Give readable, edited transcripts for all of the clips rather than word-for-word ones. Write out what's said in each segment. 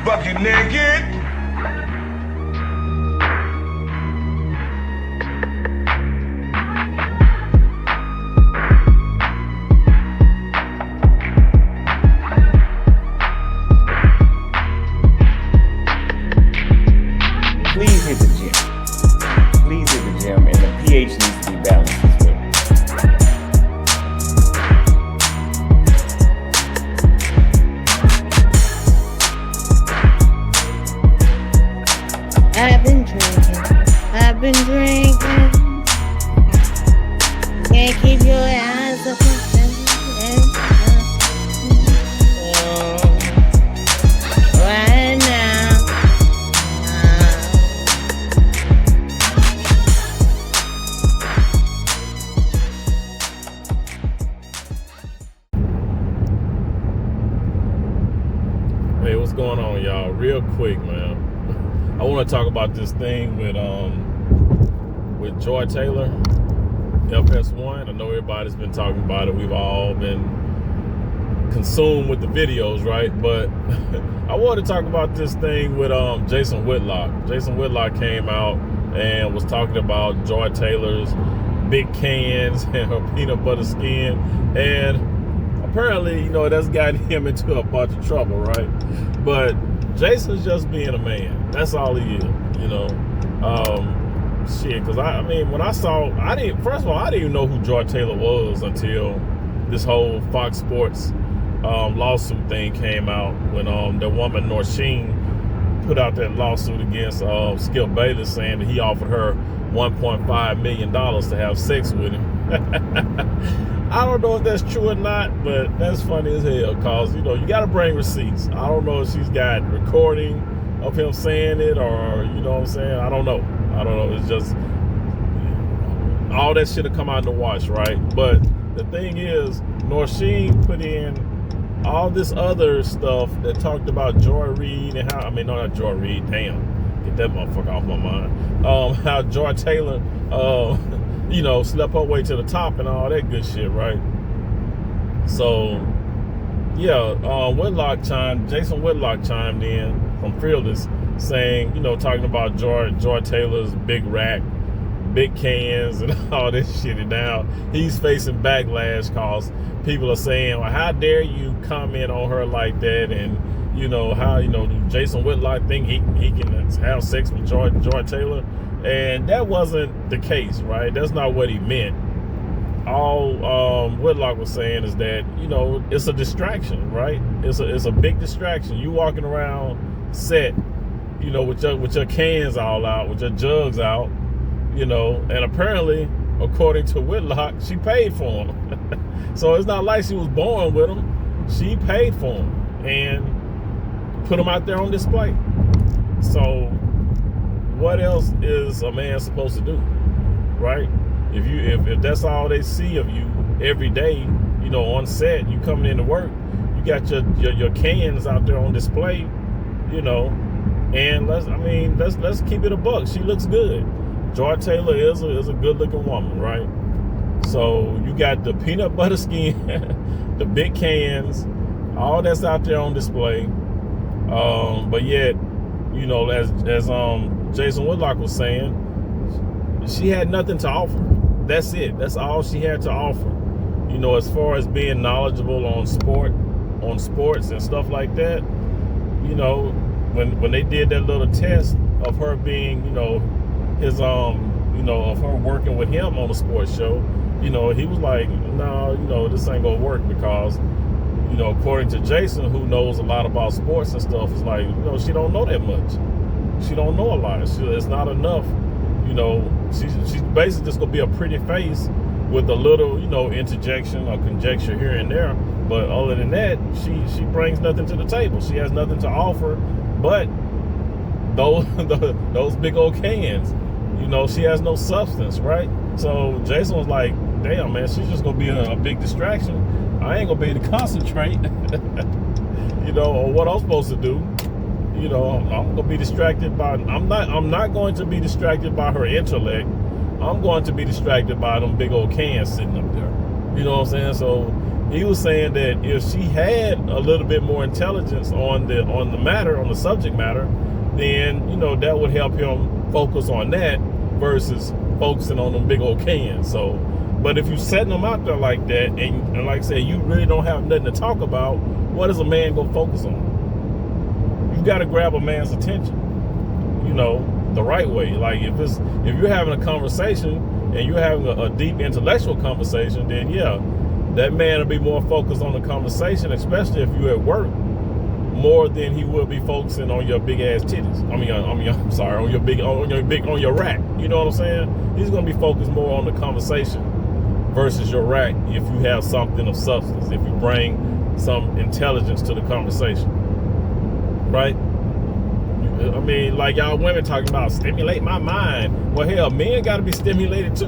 Bucket naked. Please hit the gym. Please hit the gym, and the pH needs to be balanced as well. I've been drinking. Can't keep your eyes open. Right now. Hey, what's going on, y'all? Real quick, man. I want to talk about this thing with Joy Taylor, FS1. I know everybody's been talking about it. We've all been consumed with the videos, right? But I want to talk about this thing with Jason Whitlock. Jason Whitlock came out and was talking about Joy Taylor's big cans and her peanut butter skin, and apparently, that's gotten him into a bunch of trouble, right? But Jason's just being a man. That's all he is, shit, because when I saw, first of all, I didn't even know who Joy Taylor was until this whole Fox Sports lawsuit thing came out, when the woman Norsheen put out that lawsuit against Skip Bayless, saying that he offered her $1.5 million to have sex with him. I don't know if that's true or not, but that's funny as hell, because, you got to bring receipts. I don't know if she's got recording of him saying it, or, you know what I'm saying? I don't know. It's just, all that shit will come out in the wash, right? But the thing is, Norsheen put in all this other stuff that talked about Joy Reid and how, not Joy Reid, damn, get that motherfucker off my mind. How Joy Taylor, slept her way to the top and all that good shit, right? So, yeah, Jason Whitlock chimed in from Fearless, saying, talking about Joy Taylor's big rack, big cans, and all this shit. And now he's facing backlash because people are saying, well, how dare you comment on her like that? And, how, Jason Whitlock think he can have sex with Joy Taylor? And that wasn't the case, right? That's not what he meant. All Whitlock was saying is that, it's a distraction, right? It's a big distraction. You walking around set, with your cans all out, with your jugs out, and apparently, according to Whitlock, she paid for them. So it's not like she was born with them. She paid for them and put them out there on display. So what else is a man supposed to do, right? If that's all they see of you every day, on set, you coming into work, you got your cans out there on display, and let's keep it a buck. She looks good. Joy Taylor is a good looking woman, right? So you got the peanut butter skin, the big cans, all that's out there on display. But yet, as Jason Whitlock was saying, she had nothing to offer. That's it. That's all she had to offer. As far as being knowledgeable on sports and stuff like that, when they did that little test of her being, his of her working with him on a sports show, he was like, no, this ain't gonna work, because according to Jason, who knows a lot about sports and stuff, is like, she don't know that much. She don't know a lot. It's not enough. She's basically just gonna be a pretty face with a little, interjection or conjecture here and there. But other than that, she brings nothing to the table. She has nothing to offer, but those big old cans. You know, she has no substance, right? So Jason was like, damn, man, she's just gonna be a big distraction. I ain't gonna be able to concentrate, you know, on what I'm supposed to do. You know, I'm gonna be distracted by. I'm not going to be distracted by her intellect. I'm going to be distracted by them big old cans sitting up there. You know what I'm saying? So he was saying that if she had a little bit more intelligence on the matter, on the subject matter, then, you know, that would help him focus on that versus focusing on them big old cans. So, but if you setting them out there like that, and like I said, you really don't have nothing to talk about, what is a man gonna focus on? You got to grab a man's attention, you know, the right way. Like if you're having a conversation and you're having a deep intellectual conversation, then yeah, that man will be more focused on the conversation, especially if you're at work, more than he will be focusing on your big ass titties. I'm sorry, on your rack. You know what I'm saying? He's gonna be focused more on the conversation versus your rack if you have something of substance, if you bring some intelligence to the conversation, right? I mean, like y'all women talking about stimulate my mind. Well, hell, men got to be stimulated too,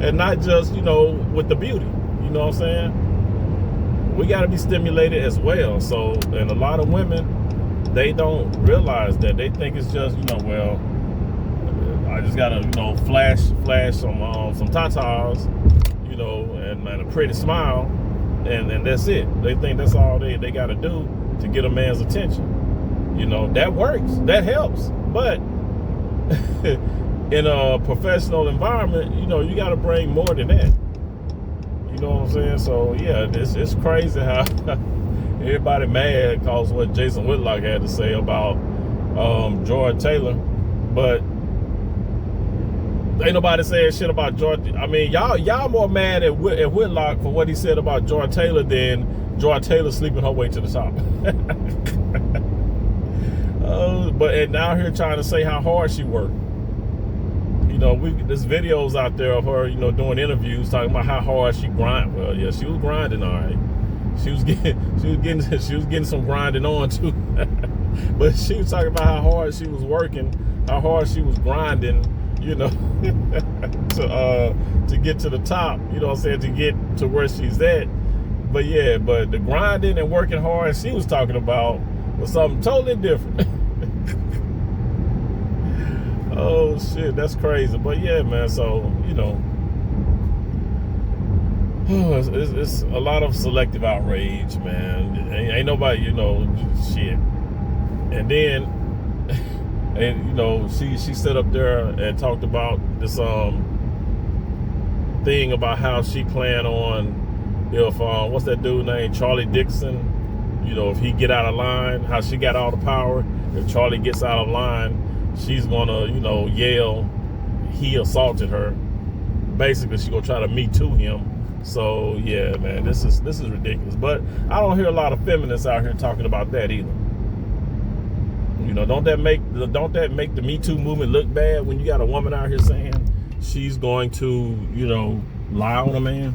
and not just, you know, with the beauty. You know what I'm saying? We got to be stimulated as well. So, and a lot of women, they don't realize that. They think it's just, you know, well, I just gotta, you know, flash some tatas, you know, and a pretty smile, and that's it. They think that's all they got to do to get a man's attention. You know, that works, that helps, but in a professional environment, you know, you got to bring more than that. You know what I'm saying? So yeah, it's crazy how everybody mad because what Jason Whitlock had to say about George Taylor, but ain't nobody saying shit about George. I mean, y'all more mad at Whitlock for what he said about George Taylor than George Taylor sleeping her way to the top. But now here trying to say how hard she worked. You know, there's videos out there of her, you know, doing interviews talking about how hard she grind. Well, yeah, she was grinding, all right. She was getting some grinding on too. But she was talking about how hard she was working, how hard she was grinding, you know, to get to the top. You know what I'm saying? To get to where she's at. But yeah, but the grinding and working hard she was talking about was something totally different. Oh shit, that's crazy. But yeah, man, so, you know, it's a lot of selective outrage, man. Ain't nobody, you know, shit. And then, and you know, she sat up there and talked about this thing about how she planned on, if what's that dude named, Charlie Dixon, you know, if he get out of line, how she got all the power. If Charlie gets out of line, she's gonna, you know, yell he assaulted her. Basically, she gonna try to Me Too him. So yeah, man, this is ridiculous. But I don't hear a lot of feminists out here talking about that either. You know, don't that make the Me Too movement look bad when you got a woman out here saying she's going to, you know, lie on a man?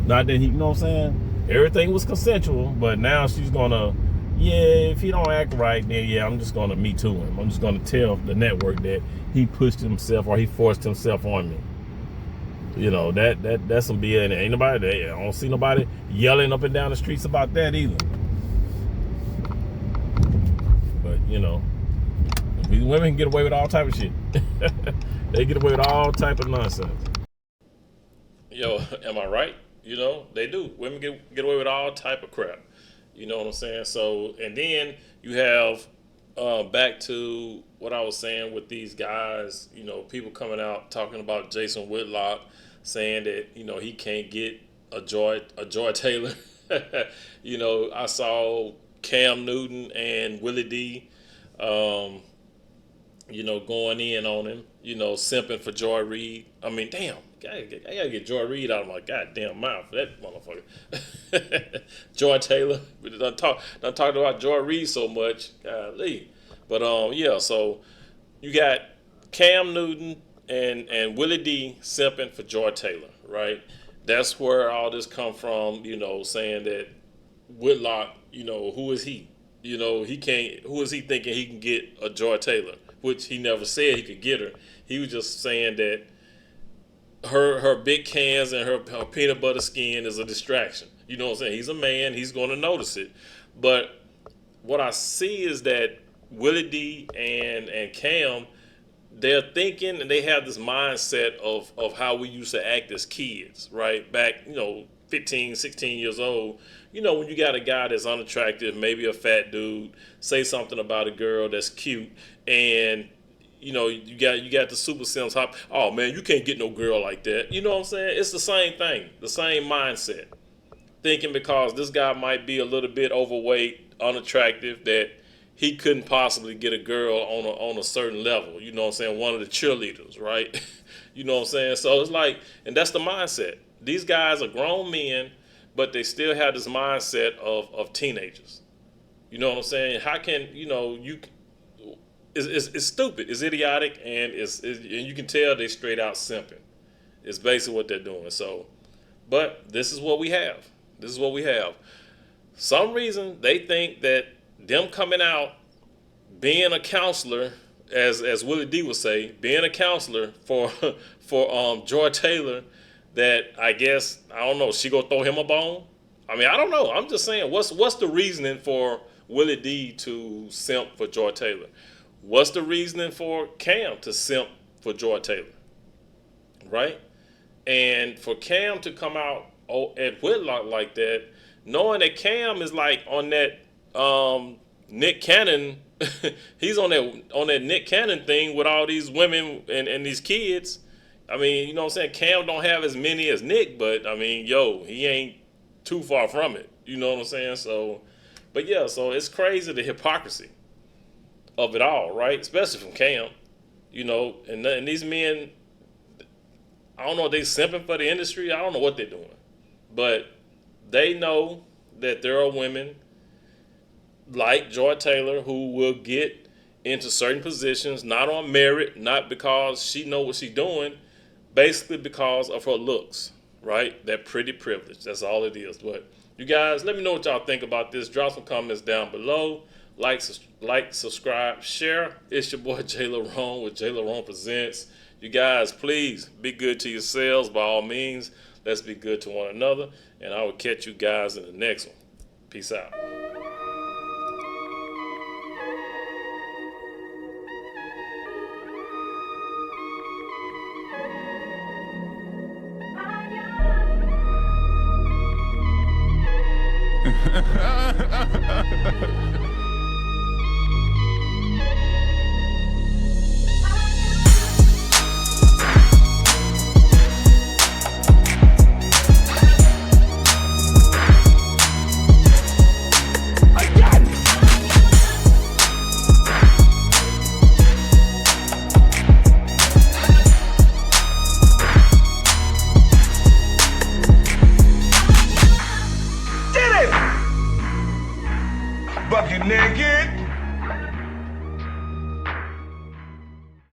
Not that he, you know what I'm saying? Everything was consensual, but now she's gonna, yeah, if he don't act right, then yeah, I'm just gonna Me Too him. I'm just gonna tell the network that he pushed himself or he forced himself on me. You know, that's some BS. Ain't nobody there. I don't see nobody yelling up and down the streets about that either. But you know, these women can get away with all type of shit. They get away with all type of nonsense. Yo, am I right? You know, they do. Women get away with all type of crap. You know what I'm saying? So, and then you have back to what I was saying with these guys, you know, people coming out talking about Jason Whitlock, saying that, you know, he can't get a Joy Taylor. You know, I saw Cam Newton and Willie D, you know, going in on him, you know, simping for Joy Reid. I mean, damn, I gotta get Joy Reid out of my goddamn mouth for that motherfucker. Joy Taylor, we done talked about Joy Reid so much, golly. But yeah, so you got Cam Newton and Willie D simping for Joy Taylor, right? That's where all this come from, saying that Whitlock, who is he? He can't. Who is he thinking he can get a Joy Taylor? Which he never said he could get her. He was just saying that her big cans and her peanut butter skin is a distraction. You know what I'm saying? He's a man. He's going to notice it. But what I see is that Willie D and Cam, they're thinking and they have this mindset of how we used to act as kids, right? Back, 15, 16 years old. When you got a guy that's unattractive, maybe a fat dude, say something about a girl that's cute, and you got the super sims hop. Oh man, you can't get no girl like that. You know what I'm saying? It's the same thing, the same mindset. Thinking because this guy might be a little bit overweight, unattractive, that he couldn't possibly get a girl on a certain level. You know what I'm saying? One of the cheerleaders, right? You know what I'm saying? So it's like, and that's the mindset. These guys are grown men, but they still have this mindset of teenagers. You know what I'm saying? How can it's stupid, it's idiotic, and and you can tell they straight out simping. It's basically what they're doing. So, but this is what we have. This is what we have. Some reason they think that them coming out, being a counselor, as Willie D would say, being a counselor for Joy Taylor, that I guess, I don't know, she gonna throw him a bone? I mean, I don't know. I'm just saying, what's the reasoning for Willie D to simp for Joy Taylor? What's the reasoning for Cam to simp for Joy Taylor? Right? And for Cam to come out at Whitlock like that, knowing that Cam is like on that Nick Cannon, he's on that Nick Cannon thing with all these women and these kids. I mean, you know what I'm saying? Cam don't have as many as Nick, but I mean, he ain't too far from it. You know what I'm saying? So, but yeah, so it's crazy the hypocrisy of it all, right? Especially from Cam, and these men, I don't know if they simping for the industry. I don't know what they're doing, but they know that there are women like Joy Taylor who will get into certain positions, not on merit, not because she know what she's doing, basically because of her looks, right? That pretty privilege. That's all it is. But you guys, let me know what y'all think about this. Drop some comments down below. Like, subscribe, share. It's your boy JLerone with JLerone Presents. You guys, please be good to yourselves by all means. Let's be good to one another. And I will catch you guys in the next one. Peace out. Ha ha ha ha!